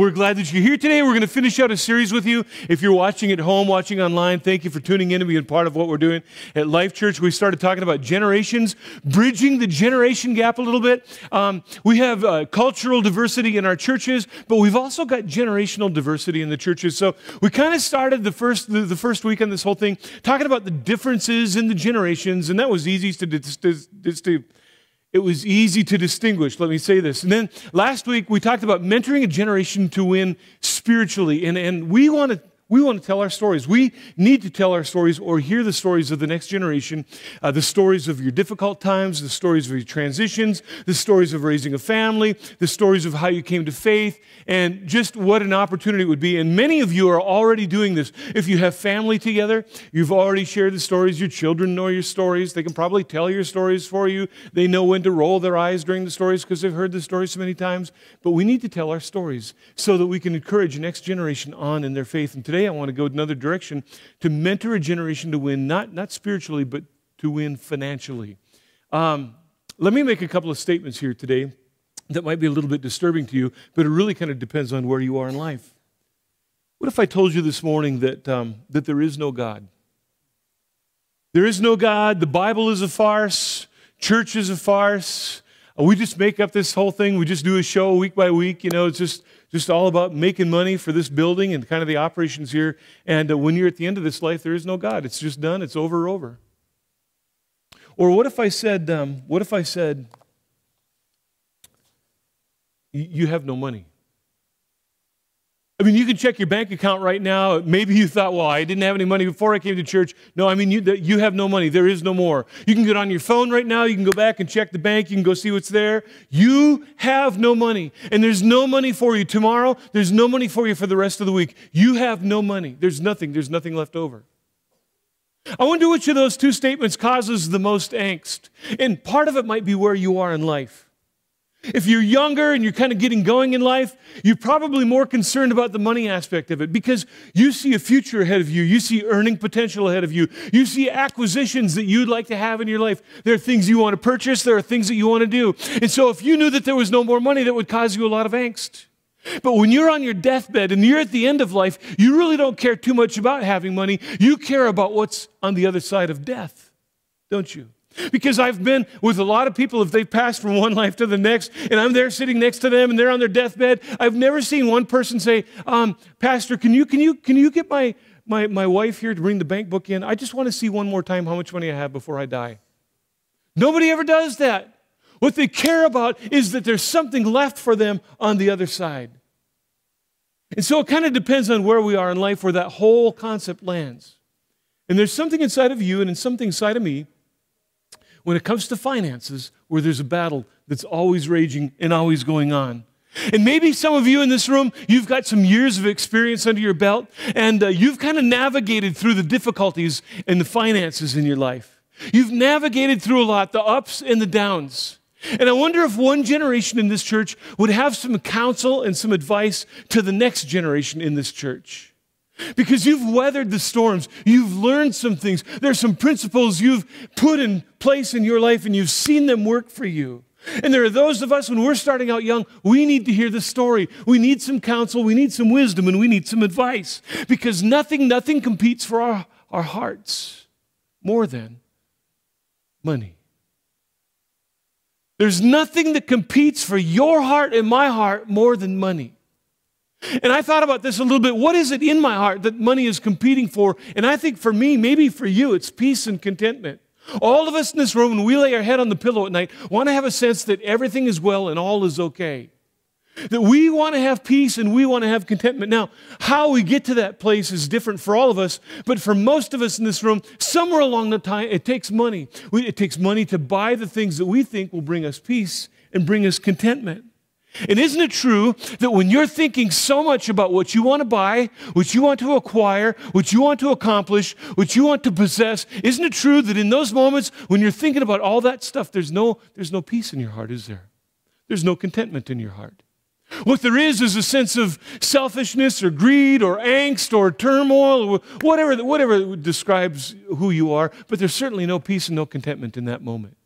We're glad that you're here today. We're going to finish out a series with you. If you're watching at home, watching online, thank you for tuning in and being part of what we're doing at Life Church. We started talking about generations, bridging the generation gap a little bit. We have cultural diversity in our churches, but we've also got generational diversity in the churches. So we kind of started the first week on this whole thing talking about the differences in the generations, and that was easy to distinguish, let me say this. And then last week we talked about mentoring a generation to win spiritually. And we want to tell our stories. We need to tell our stories or hear the stories of the next generation, the stories of your difficult times, the stories of your transitions, the stories of raising a family, the stories of how you came to faith, and just what an opportunity it would be. And many of you are already doing this. If you have family together, you've already shared the stories. Your children know your stories. They can probably tell your stories for you. They know when to roll their eyes during the stories because they've heard the stories so many times. But we need to tell our stories so that we can encourage the next generation on in their faith. And today I want to go another direction to mentor a generation to win, not spiritually, but to win financially. Let me make a couple of statements here today that might be a little bit disturbing to you, but it really kind of depends on where you are in life. What if I told you this morning that there is no God? There is no God. The Bible is a farce. Church is a farce. We just make up this whole thing. We just do a show week by week. You know, it's just all about making money for this building and kind of the operations here. And when you're at the end of this life, there is no God. It's just done. It's over. Or what if I said, you have no money? I mean, you can check your bank account right now. Maybe you thought, well, I didn't have any money before I came to church. No, I mean, you have no money. There is no more. You can get on your phone right now. You can go back and check the bank. You can go see what's there. You have no money. And there's no money for you tomorrow. There's no money for you for the rest of the week. You have no money. There's nothing left over. I wonder which of those two statements causes the most angst. And part of it might be where you are in life. If you're younger and you're kind of getting going in life, you're probably more concerned about the money aspect of it because you see a future ahead of you. You see earning potential ahead of you. You see acquisitions that you'd like to have in your life. There are things you want to purchase. There are things that you want to do. And so if you knew that there was no more money, that would cause you a lot of angst. But when you're on your deathbed and you're at the end of life, you really don't care too much about having money. You care about what's on the other side of death, don't you? Because I've been with a lot of people, if they've passed from one life to the next, and I'm there sitting next to them, and they're on their deathbed, I've never seen one person say, Pastor, can you get my wife here to bring the bank book in? I just want to see one more time how much money I have before I die. Nobody ever does that. What they care about is that there's something left for them on the other side. And so it kind of depends on where we are in life, where that whole concept lands. And there's something inside of you and something inside of me when it comes to finances, where there's a battle that's always raging and always going on. And maybe some of you in this room, you've got some years of experience under your belt, and you've kind of navigated through the difficulties and the finances in your life. You've navigated through a lot, the ups and the downs. And I wonder if one generation in this church would have some counsel and some advice to the next generation in this church. Because you've weathered the storms. You've learned some things. There's some principles you've put in place in your life, and you've seen them work for you. And there are those of us, when we're starting out young, we need to hear the story. We need some counsel, we need some wisdom, and we need some advice. Because nothing competes for our hearts more than money. There's nothing that competes for your heart and my heart more than money. And I thought about this a little bit. What is it in my heart that money is competing for? And I think for me, maybe for you, it's peace and contentment. All of us in this room, when we lay our head on the pillow at night, want to have a sense that everything is well and all is okay. That we want to have peace and we want to have contentment. Now, how we get to that place is different for all of us, but for most of us in this room, somewhere along the time, it takes money. It takes money to buy the things that we think will bring us peace and bring us contentment. And isn't it true that when you're thinking so much about what you want to buy, what you want to acquire, what you want to accomplish, what you want to possess, isn't it true that in those moments when you're thinking about all that stuff, there's no peace in your heart, is there? There's no contentment in your heart. What there is a sense of selfishness or greed or angst or turmoil or whatever describes who you are, but there's certainly no peace and no contentment in that moment.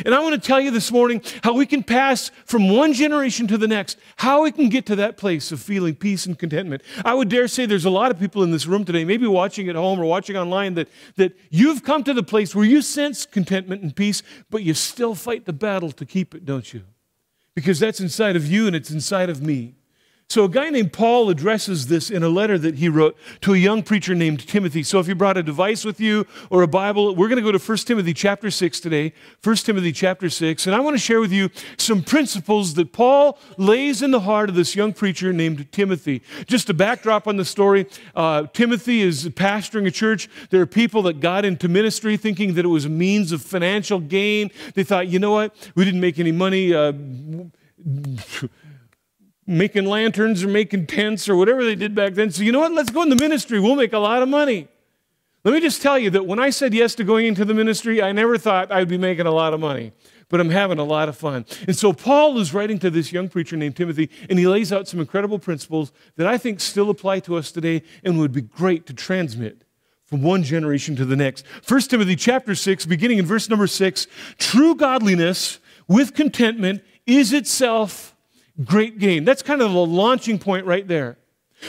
And I want to tell you this morning how we can pass from one generation to the next, how we can get to that place of feeling peace and contentment. I would dare say there's a lot of people in this room today, maybe watching at home or watching online, that you've come to the place where you sense contentment and peace, but you still fight the battle to keep it, don't you? Because that's inside of you and it's inside of me. So a guy named Paul addresses this in a letter that he wrote to a young preacher named Timothy. So if you brought a device with you or a Bible, we're going to go to 1 Timothy chapter 6 today, 1 Timothy chapter 6, and I want to share with you some principles that Paul lays in the heart of this young preacher named Timothy. Just a backdrop on the story, Timothy is pastoring a church. There are people that got into ministry thinking that it was a means of financial gain. They thought, you know what, we didn't make any money making lanterns or making tents or whatever they did back then. So you know what? Let's go in the ministry. We'll make a lot of money. Let me just tell you that when I said yes to going into the ministry, I never thought I'd be making a lot of money, but I'm having a lot of fun. And so Paul is writing to this young preacher named Timothy, and he lays out some incredible principles that I think still apply to us today and would be great to transmit from one generation to the next. 1 Timothy chapter 6, beginning in verse number 6, true godliness with contentment is itself great gain. That's kind of a launching point right there.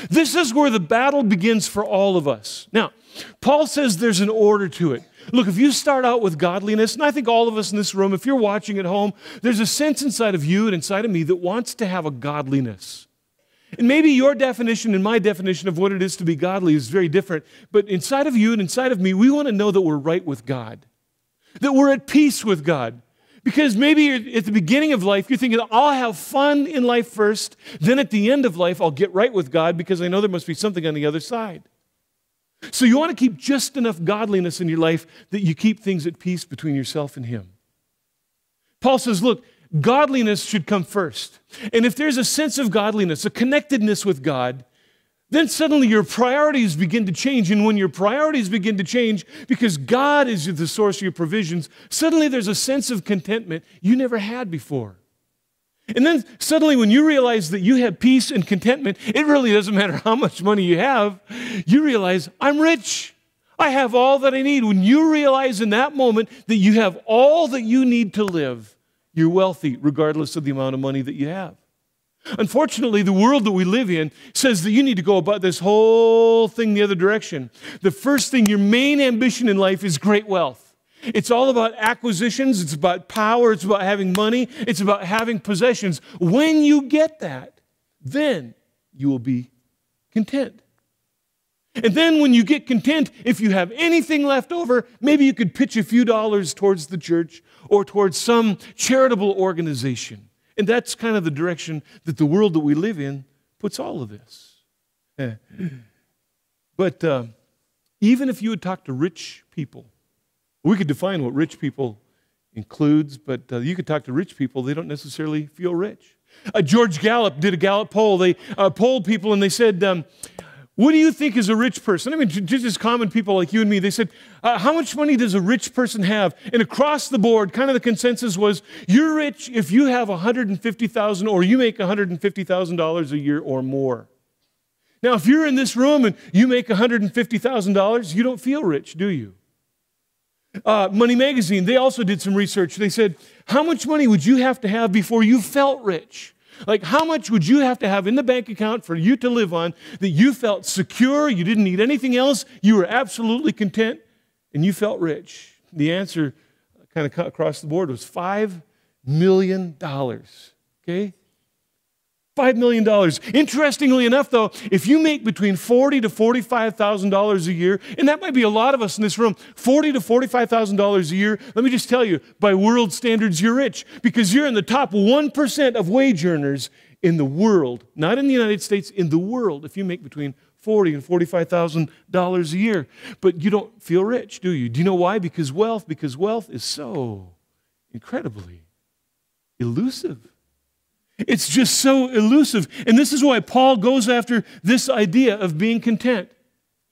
This is where the battle begins for all of us. Now, Paul says there's an order to it. Look, if you start out with godliness, and I think all of us in this room, if you're watching at home, there's a sense inside of you and inside of me that wants to have a godliness. And maybe your definition and my definition of what it is to be godly is very different, but inside of you and inside of me, we want to know that we're right with God, that we're at peace with God. Because maybe at the beginning of life, you're thinking, I'll have fun in life first, then at the end of life, I'll get right with God because I know there must be something on the other side. So you want to keep just enough godliness in your life that you keep things at peace between yourself and Him. Paul says, look, godliness should come first. And if there's a sense of godliness, a connectedness with God, then suddenly your priorities begin to change. And when your priorities begin to change, because God is the source of your provisions, suddenly there's a sense of contentment you never had before. And then suddenly when you realize that you have peace and contentment, it really doesn't matter how much money you have. You realize, I'm rich. I have all that I need. When you realize in that moment that you have all that you need to live, you're wealthy regardless of the amount of money that you have. Unfortunately, the world that we live in says that you need to go about this whole thing the other direction. The first thing, your main ambition in life is great wealth. It's all about acquisitions. It's about power. It's about having money. It's about having possessions. When you get that, then you will be content. And then when you get content, if you have anything left over, maybe you could pitch a few dollars towards the church or towards some charitable organization. And that's kind of the direction that the world that we live in puts all of this. But even if you would talk to rich people, we could define what rich people includes, but you could talk to rich people, they don't necessarily feel rich. George Gallup did a Gallup poll. They polled people and they said, what do you think is a rich person? I mean, just common people like you and me. They said, how much money does a rich person have? And across the board, kind of the consensus was, you're rich if you have $150,000 or you make $150,000 a year or more. Now, if you're in this room and you make $150,000, you don't feel rich, do you? Money Magazine, they also did some research. They said, how much money would you have to have before you felt rich? Like, how much would you have to have in the bank account for you to live on that you felt secure, you didn't need anything else, you were absolutely content, and you felt rich? The answer kind of across the board was $5 million, okay? $5 million. Interestingly enough, though, if you make between $40,000 to $45,000 a year, and that might be a lot of us in this room, $40,000 to $45,000 a year, let me just tell you, by world standards, you're rich because you're in the top 1% of wage earners in the world, not in the United States, in the world, if you make between $40,000 and $45,000 a year. But you don't feel rich, do you? Do you know why? Because wealth is so incredibly elusive. It's just so elusive. And this is why Paul goes after this idea of being content.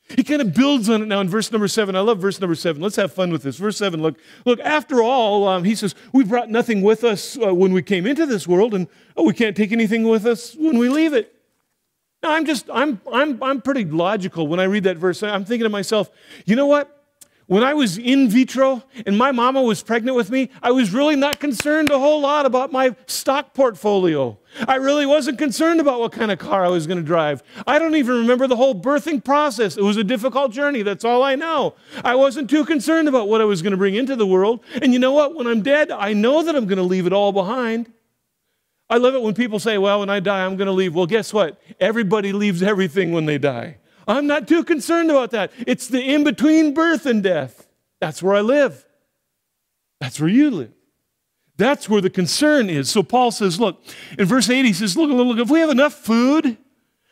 He kind of builds on it now in verse number 7. I love verse number 7. Let's have fun with this. Verse 7, look, after all, he says, we brought nothing with us when we came into this world, and we can't take anything with us when we leave it. Now, I'm pretty logical when I read that verse. I'm thinking to myself, you know what? When I was in vitro and my mama was pregnant with me, I was really not concerned a whole lot about my stock portfolio. I really wasn't concerned about what kind of car I was going to drive. I don't even remember the whole birthing process. It was a difficult journey. That's all I know. I wasn't too concerned about what I was going to bring into the world. And you know what? When I'm dead, I know that I'm going to leave it all behind. I love it when people say, well, when I die, I'm going to leave. Well, guess what? Everybody leaves everything when they die. I'm not too concerned about that. It's the in-between birth and death. That's where I live. That's where you live. That's where the concern is. So Paul says, look, in verse 8, he says, look, if we have enough food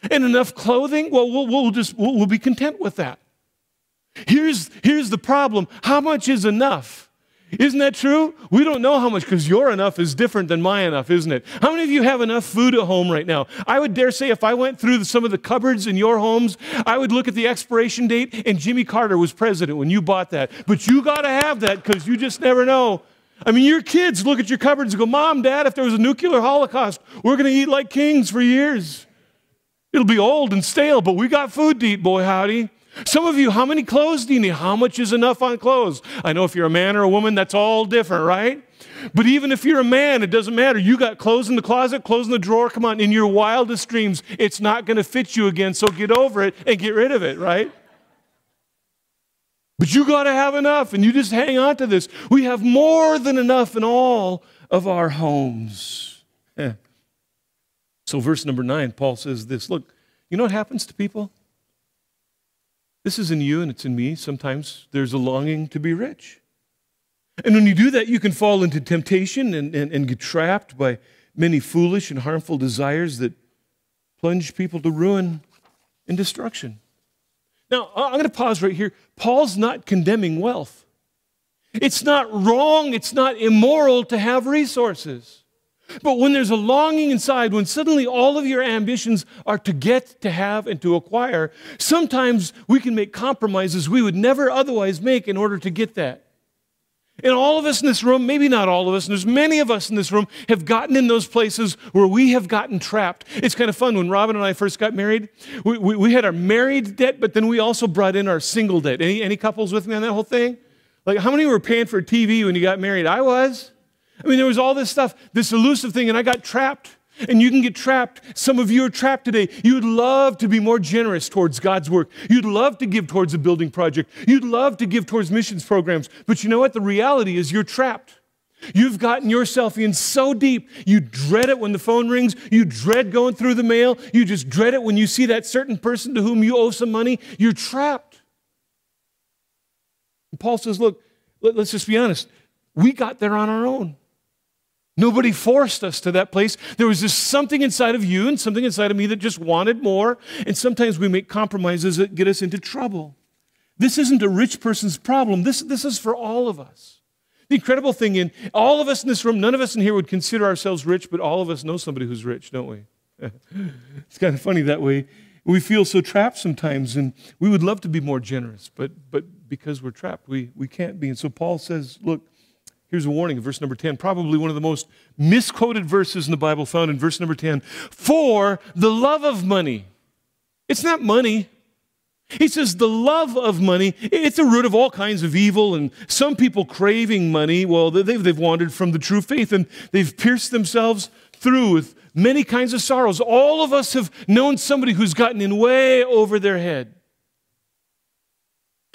and enough clothing, well, we'll be content with that. Here's the problem. How much is enough? Isn't that true? We don't know how much, because your enough is different than my enough, isn't it? How many of you have enough food at home right now? I would dare say if I went through some of the cupboards in your homes, I would look at the expiration date, and Jimmy Carter was president when you bought that. But you got to have that, because you just never know. I mean, your kids look at your cupboards and go, Mom, Dad, if there was a nuclear holocaust, we're going to eat like kings for years. It'll be old and stale, but we got food to eat, boy, howdy. Some of you, how many clothes do you need? How much is enough on clothes? I know if you're a man or a woman, that's all different, right? But even if you're a man, it doesn't matter. You got clothes in the closet, clothes in the drawer. Come on, in your wildest dreams, it's not going to fit you again, so get over it and get rid of it, right? But you got to have enough, and you just hang on to this. We have more than enough in all of our homes. So verse number 9, Paul says this. Look, you know what happens to people? This is in you and it's in me. Sometimes there's a longing to be rich. And when you do that, you can fall into temptation and get trapped by many foolish and harmful desires that plunge people to ruin and destruction. Now, I'm going to pause right here. Paul's not condemning wealth. It's not wrong, it's not immoral to have resources. But when there's a longing inside, when suddenly all of your ambitions are to get, to have, and to acquire, sometimes we can make compromises we would never otherwise make in order to get that. And all of us in this room, maybe not all of us, and there's many of us in this room, have gotten in those places where we have gotten trapped. It's kind of fun. When Robin and I first got married, we had our married debt, but then we also brought in our single debt. Any couples with me on that whole thing? Like, how many were paying for a TV when you got married? I was. I mean, there was all this stuff, this elusive thing, and I got trapped. And you can get trapped. Some of you are trapped today. You would love to be more generous towards God's work. You'd love to give towards a building project. You'd love to give towards missions programs. But you know what? The reality is you're trapped. You've gotten yourself in so deep. You dread it when the phone rings. You dread going through the mail. You just dread it when you see that certain person to whom you owe some money. You're trapped. And Paul says, look, let's just be honest. We got there on our own. Nobody forced us to that place. There was just something inside of you and something inside of me that just wanted more. And sometimes we make compromises that get us into trouble. This isn't a rich person's problem. This is for all of us. The incredible thing in all of us in this room, none of us in here would consider ourselves rich, but all of us know somebody who's rich, don't we? It's kind of funny that way. We feel so trapped sometimes, and we would love to be more generous, but because we're trapped, we can't be. And so Paul says, look, here's a warning in verse number 10, probably one of the most misquoted verses in the Bible, found in verse number 10. For the love of money. It's not money. He says the love of money, it's a root of all kinds of evil, and some people craving money, well, they've wandered from the true faith, and they've pierced themselves through with many kinds of sorrows. All of us have known somebody who's gotten in way over their head.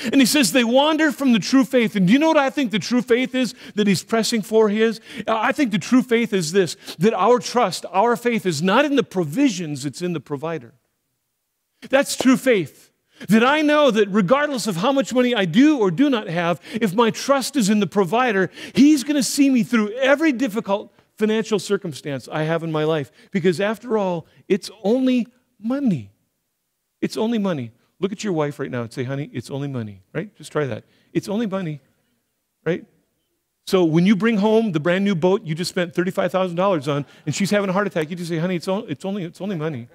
And he says they wander from the true faith. And do you know what I think the true faith is that he's pressing for his? I think the true faith is this, that our trust, our faith is not in the provisions, it's in the provider. That's true faith. That I know that regardless of how much money I do or do not have, if my trust is in the provider, he's going to see me through every difficult financial circumstance I have in my life. Because after all, it's only money. It's only money. Look at your wife right now and say, honey, it's only money, right? Just try that. It's only money, right? So when you bring home the brand new boat you just spent $35,000 on and she's having a heart attack, you just say, honey, it's only money.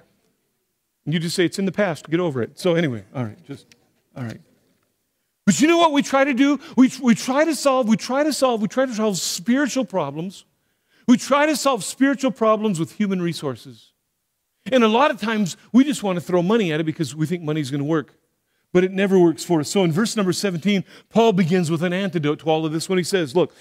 And you just say, it's in the past, get over it. So anyway, all right. But you know what we try to do? We try to solve spiritual problems. We try to solve spiritual problems with human resources. And a lot of times, we just want to throw money at it because we think money's going to work. but it never works for us. So in verse number 17, Paul begins with an antidote to all of this when he says, look,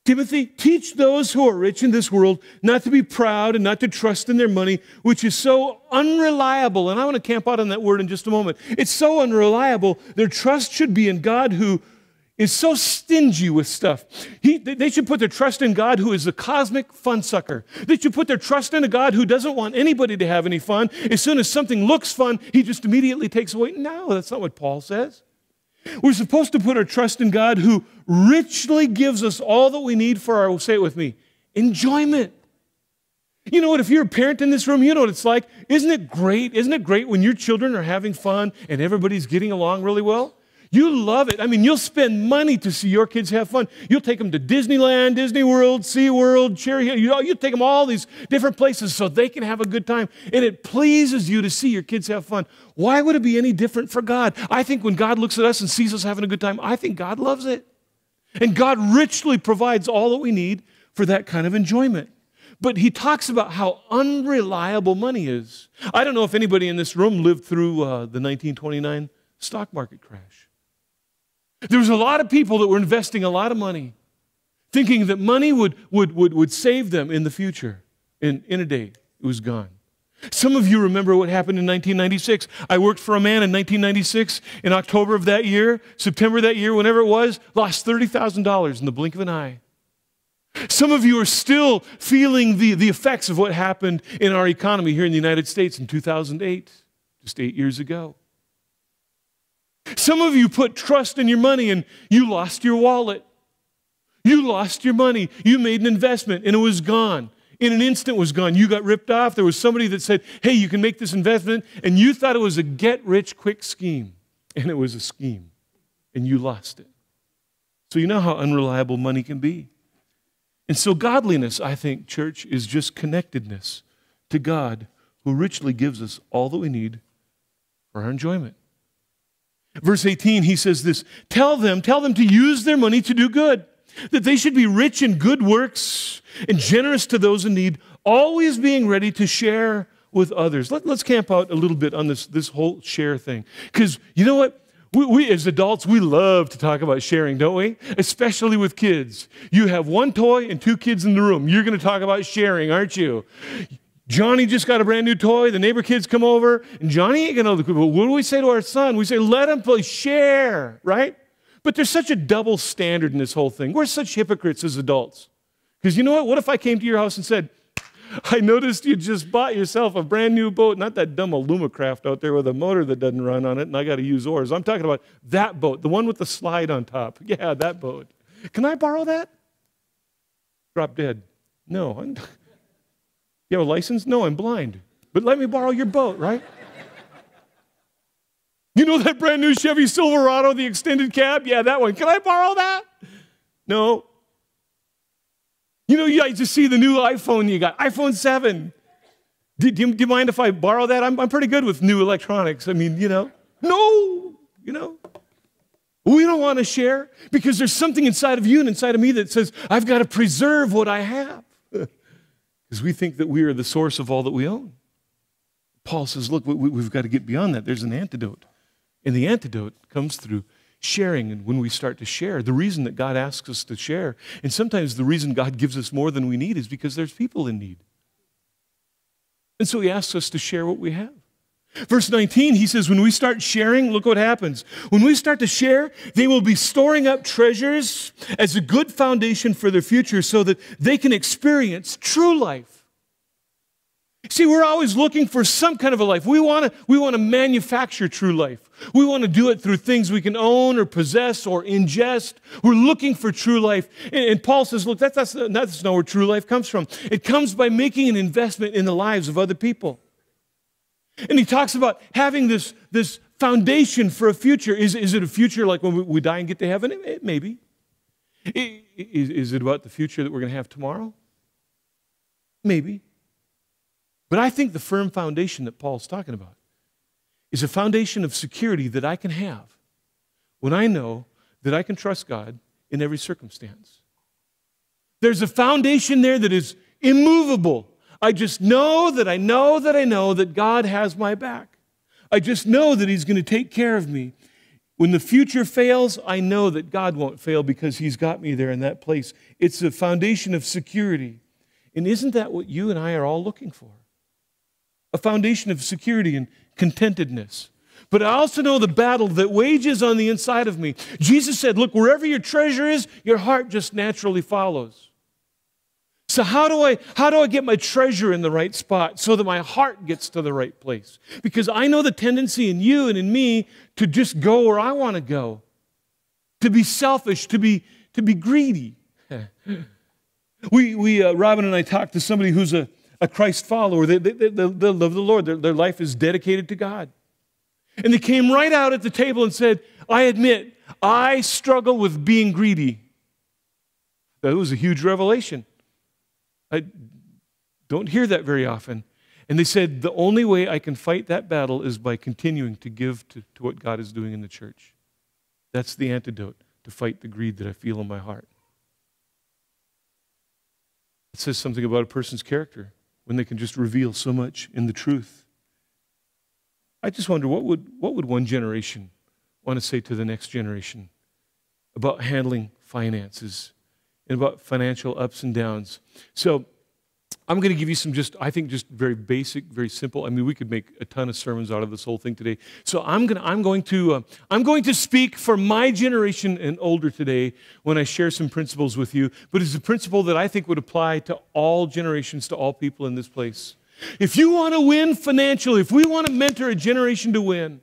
Timothy, teach those who are rich in this world not to be proud and not to trust in their money, which is so unreliable. And I want to camp out on that word in just a moment. It's so unreliable. Their trust should be in God, who is so stingy with stuff. They should put their trust in God, who is the cosmic fun sucker. They should put their trust in a God who doesn't want anybody to have any fun. As soon as something looks fun, he just immediately takes away. No, that's not what Paul says. We're supposed to put our trust in God, who richly gives us all that we need for our, say it with me, enjoyment. You know what? If you're a parent in this room, you know what it's like. Isn't it great? Isn't it great when your children are having fun and everybody's getting along really well? You love it. I mean, you'll spend money to see your kids have fun. You'll take them to Disneyland, Disney World, SeaWorld, Cherry Hill. You'll take them all these different places so they can have a good time. And it pleases you to see your kids have fun. Why would it be any different for God? I think when God looks at us and sees us having a good time, I think God loves it. And God richly provides all that we need for that kind of enjoyment. But he talks about how unreliable money is. I don't know if anybody in this room lived through the 1929 stock market crash. There was a lot of people that were investing a lot of money, thinking that money would save them in the future. And in a day, it was gone. Some of you remember what happened in 1996. I worked for a man in 1996. In October of that year, September of that year, whenever it was, lost $30,000 in the blink of an eye. Some of you are still feeling the effects of what happened in our economy here in the United States in 2008, just 8 years ago. Some of you put trust in your money and you lost your wallet. You lost your money. You made an investment and it was gone. In an instant it was gone. You got ripped off. There was somebody that said, hey, you can make this investment, and you thought it was a get-rich-quick scheme. And it was a scheme. And you lost it. So you know how unreliable money can be. And so godliness, I think, church, is just connectedness to God, who richly gives us all that we need for our enjoyment. Verse 18, he says this, tell them to use their money to do good, that they should be rich in good works and generous to those in need, always being ready to share with others. Let's camp out a little bit on this whole share thing. Because you know what? We as adults, we love to talk about sharing, don't we? Especially with kids. You have one toy and 2 kids in the room. You're going to talk about sharing, aren't you? Johnny just got a brand new toy. The neighbor kids come over, and Johnny ain't going to, what do we say to our son? We say, let him play, share, right? But there's such a double standard in this whole thing. We're such hypocrites as adults. Because you know what? What if I came to your house and said, I noticed you just bought yourself a brand new boat, not that dumb Alumacraft out there with a motor that doesn't run on it, and I got to use oars. I'm talking about that boat, the one with the slide on top. Yeah, that boat. Can I borrow that? Drop dead. No. You have a license? No, I'm blind. But let me borrow your boat, right? You know that brand new Chevy Silverado, the extended cab? Yeah, that one. Can I borrow that? No. You know, you guys just see the new iPhone you got, iPhone 7. Do you mind if I borrow that? I'm pretty good with new electronics. I mean, you know. No, you know. We don't want to share because there's something inside of you and inside of me that says, I've got to preserve what I have. Because we think that we are the source of all that we own. Paul says, look, we've got to get beyond that. There's an antidote. And the antidote comes through sharing. And when we start to share, the reason that God asks us to share, and sometimes the reason God gives us more than we need is because there's people in need. And so he asks us to share what we have. Verse 19, he says, when we start sharing, look what happens. When we start to share, they will be storing up treasures as a good foundation for their future so that they can experience true life. See, we're always looking for some kind of a life. We want to manufacture true life. We want to do it through things we can own or possess or ingest. We're looking for true life. And Paul says, look, that's not where true life comes from. It comes by making an investment in the lives of other people. And he talks about having this foundation for a future. Is it a future like when we die and get to heaven? Maybe. Is it about the future that we're going to have tomorrow? Maybe. But I think the firm foundation that Paul's talking about is a foundation of security that I can have when I know that I can trust God in every circumstance. There's a foundation there that is immovable. I just know that I know that God has my back. I just know that he's going to take care of me. When the future fails, I know that God won't fail because He's got me there in that place. It's a foundation of security. And isn't that what you and I are all looking for? A foundation of security and contentedness. But I also know the battle that wages on the inside of me. Jesus said, look, wherever your treasure is, your heart just naturally follows. So how do I get my treasure in the right spot so that my heart gets to the right place? Because I know the tendency in you and in me to just go where I want to go, to be selfish, to be greedy. Robin and I talked to somebody who's a Christ follower. They love the Lord. Their life is dedicated to God. And they came right out at the table and said, I admit, I struggle with being greedy. That was a huge revelation. I don't hear that very often. And they said, the only way I can fight that battle is by continuing to give to what God is doing in the church. That's the antidote to fight the greed that I feel in my heart. It says something about a person's character when they can just reveal so much in the truth. I just wonder, what would one generation want to say to the next generation about handling finances and about financial ups and downs? So I'm going to give you some just very basic, very simple. I mean, we could make a ton of sermons out of this whole thing today. So I'm going to speak for my generation and older today when I share some principles with you. But it's a principle that I think would apply to all generations, to all people in this place. If you want to win financially, if we want to mentor a generation to win,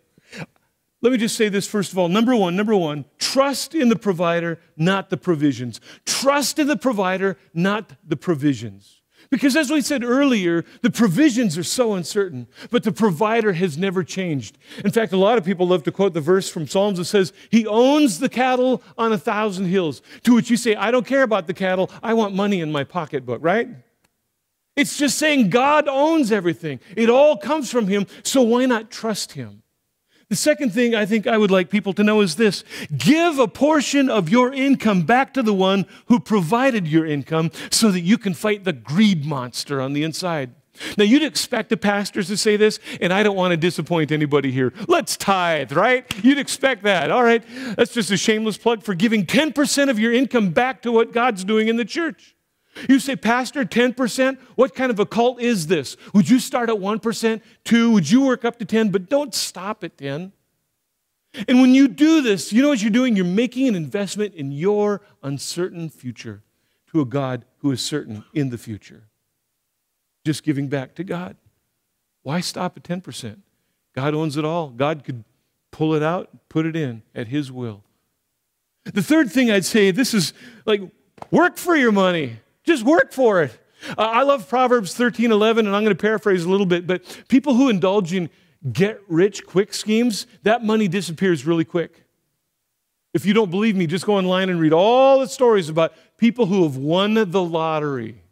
let me just say this first of all. Number one, trust in the provider, not the provisions. Trust in the provider, not the provisions. Because as we said earlier, the provisions are so uncertain, but the provider has never changed. In fact, a lot of people love to quote the verse from Psalms that says, He owns the cattle on 1,000 hills. To which you say, I don't care about the cattle, I want money in my pocketbook, right? It's just saying God owns everything. It all comes from Him, so why not trust Him? The second thing I think I would like people to know is this. Give a portion of your income back to the one who provided your income so that you can fight the greed monster on the inside. Now, you'd expect the pastors to say this, and I don't want to disappoint anybody here. Let's tithe, right? You'd expect that. All right, that's just a shameless plug for giving 10% of your income back to what God's doing in the church. You say, Pastor, 10%? What kind of a cult is this? Would you start at 1%, 2%? Would you work up to 10%? But don't stop at 10%. And when you do this, you know what you're doing? You're making an investment in your uncertain future to a God who is certain in the future. Just giving back to God. Why stop at 10%? God owns it all. God could pull it out, put it in at His will. The third thing I'd say, this is like, work for your money. Just work for it. I love Proverbs 13:11, and I'm going to paraphrase a little bit, but people who indulge in get-rich-quick schemes, that money disappears really quick. If you don't believe me, just go online and read all the stories about people who have won the lottery.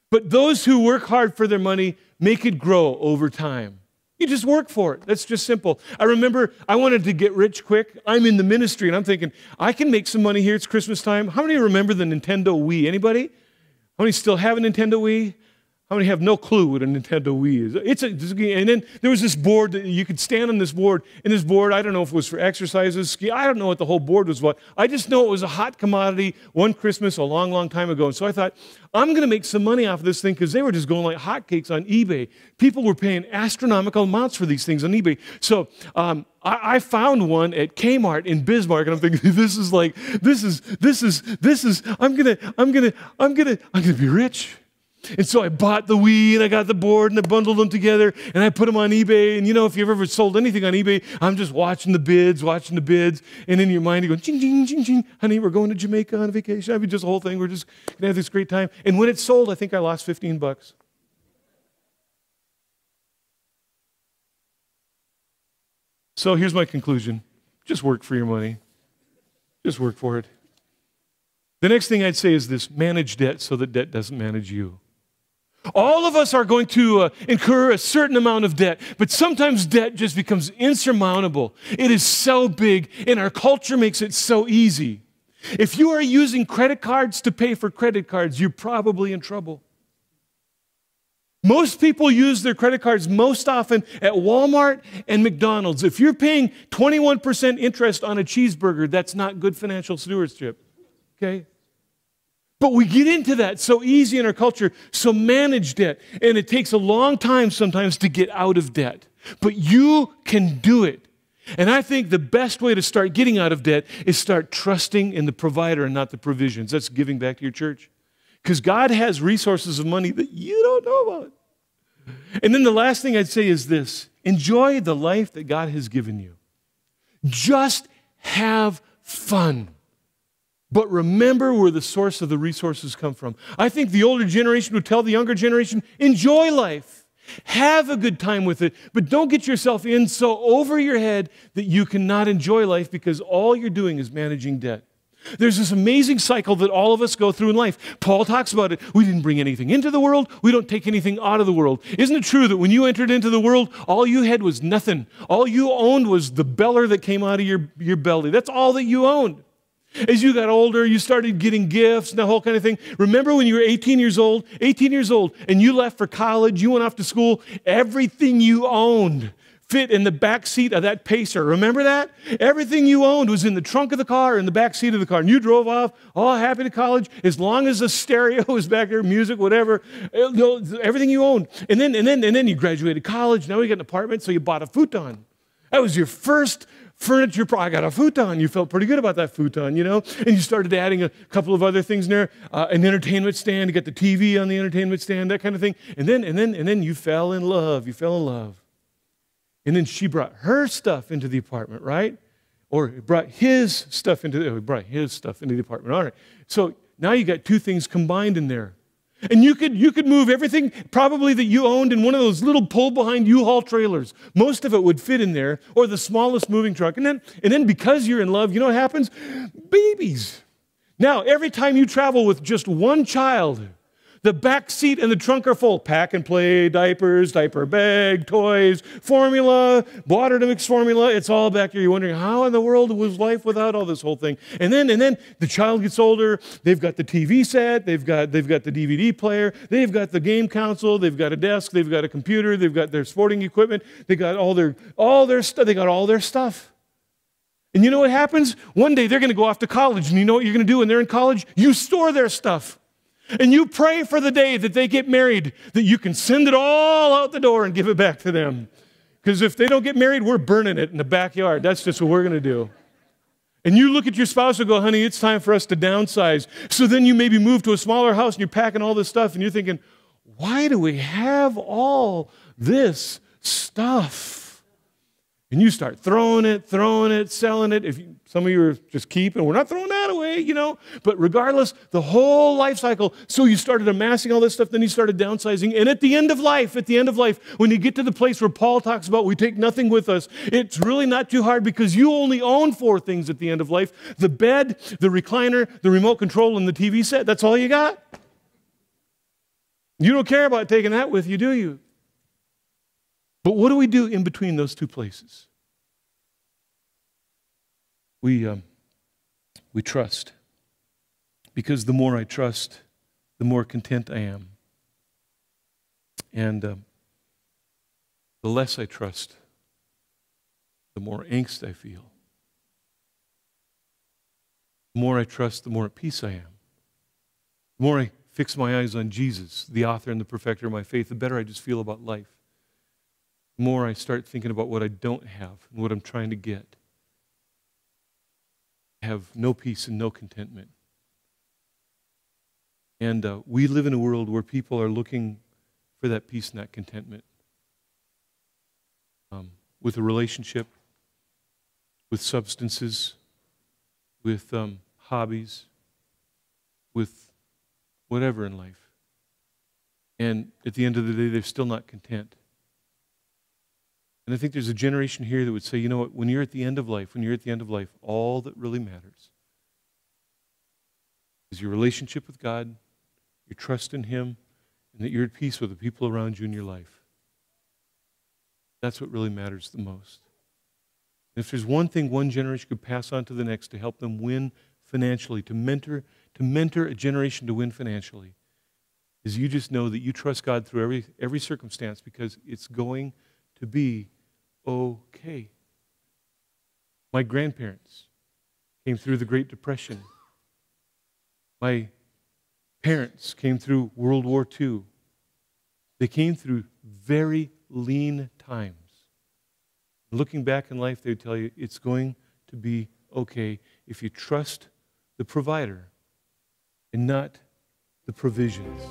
But those who work hard for their money make it grow over time. You just work for it. That's just simple. I remember I wanted to get rich quick. I'm in the ministry, and I'm thinking, I can make some money here. It's Christmas time. How many remember the Nintendo Wii? Anybody? How many still have a Nintendo Wii? How many have no clue what a Nintendo Wii is? And then there was this board that you could stand on this board. And this board, I don't know if it was for exercises, ski. I don't know what the whole board was about. I just know it was a hot commodity one Christmas a long, long time ago. And so I thought, I'm going to make some money off of this thing because they were just going like hotcakes on eBay. People were paying astronomical amounts for these things on eBay. So I found one at Kmart in Bismarck, and I'm thinking, I'm gonna be rich. And so I bought the Wii, and I got the board, and I bundled them together, and I put them on eBay. And you know, if you've ever sold anything on eBay, I'm just watching the bids, and in your mind, you're going, ching, ching, ching, ching. Honey, we're going to Jamaica on vacation. I mean, just the whole thing. We're just going to have this great time. And when it sold, I think I lost $15. So here's my conclusion. Just work for your money. Just work for it. The next thing I'd say is this: manage debt so that debt doesn't manage you. All of us are going to incur a certain amount of debt, but sometimes debt just becomes insurmountable. It is so big, and our culture makes it so easy. If you are using credit cards to pay for credit cards, you're probably in trouble. Most people use their credit cards most often at Walmart and McDonald's. If you're paying 21% interest on a cheeseburger, that's not good financial stewardship, okay? But we get into that so easy in our culture, so manage debt. And it takes a long time sometimes to get out of debt. But you can do it. And I think the best way to start getting out of debt is start trusting in the provider and not the provisions. That's giving back to your church. Because God has resources of money that you don't know about. And then the last thing I'd say is this. Enjoy the life that God has given you. Just have fun. But remember where the source of the resources come from. I think the older generation would tell the younger generation, enjoy life. Have a good time with it. But don't get yourself in so over your head that you cannot enjoy life because all you're doing is managing debt. There's this amazing cycle that all of us go through in life. Paul talks about it. We didn't bring anything into the world. We don't take anything out of the world. Isn't it true that when you entered into the world, all you had was nothing? All you owned was the beller that came out of your belly. That's all that you owned. As you got older, you started getting gifts and the whole kind of thing. Remember when you were 18 years old, and you left for college, you went off to school, everything you owned fit in the back seat of that Pacer. Remember that? Everything you owned was in the trunk of the car, in the back seat of the car. And you drove off, all happy to college, as long as the stereo was back there, music, whatever, everything you owned. And then you graduated college. Now you got an apartment, so you bought a futon. That was your first furniture. I got a futon. You felt pretty good about that futon, you know? And you started adding a couple of other things in there, an entertainment stand. You got the TV on the entertainment stand, that kind of thing. And then you fell in love. You fell in love. And then she brought her stuff into the apartment, right? Or brought his stuff into the apartment. All right. So now you got two things combined in there. And you could move everything probably that you owned in one of those little pull-behind U-Haul trailers. Most of it would fit in there, or the smallest moving truck. And then because you're in love, you know what happens? Babies. Now, every time you travel with just one child, the back seat and the trunk are full. Pack and play, diapers, diaper bag, toys, formula, water to mix formula. It's all back there. You're wondering, how in the world was life without all this whole thing? And then the child gets older. They've got the TV set. They've got the DVD player. They've got the game console. They've got a desk. They've got a computer. They've got their sporting equipment. They got all their stuff. They got all their stuff. And you know what happens? One day they're going to go off to college. And you know what you're going to do when they're in college? You store their stuff. And you pray for the day that they get married, that you can send it all out the door and give it back to them. Because if they don't get married, we're burning it in the backyard. That's just what we're going to do. And you look at your spouse and go, honey, it's time for us to downsize. So then you maybe move to a smaller house and you're packing all this stuff and you're thinking, why do we have all this stuff? And you start throwing it, selling it. Some of you are just keeping, we're not throwing that away, you know. But regardless, the whole life cycle. So you started amassing all this stuff, then you started downsizing. And at the end of life, when you get to the place where Paul talks about we take nothing with us, it's really not too hard because you only own 4 things at the end of life. The bed, the recliner, the remote control, and the TV set. That's all you got. You don't care about taking that with you, do you? But what do we do in between those two places? We trust. Because the more I trust, the more content I am. And the less I trust, the more angst I feel. The more I trust, the more at peace I am. The more I fix my eyes on Jesus, the author and the perfecter of my faith, the better I just feel about life. The more I start thinking about what I don't have and what I'm trying to get. I have no peace and no contentment. And we live in a world where people are looking for that peace and that contentment. With a relationship, with substances, with hobbies, with whatever in life. And at the end of the day, they're still not content. And I think there's a generation here that would say, you know what, when you're at the end of life, all that really matters is your relationship with God, your trust in Him, and that you're at peace with the people around you in your life. That's what really matters the most. And if there's one thing one generation could pass on to the next to help them win financially, to mentor a generation to win financially, is you just know that you trust God through every circumstance because it's going to be okay. My grandparents came through the Great Depression. My parents came through World War II. They came through very lean times. Looking back in life, they would tell you it's going to be okay if you trust the provider and not the provisions.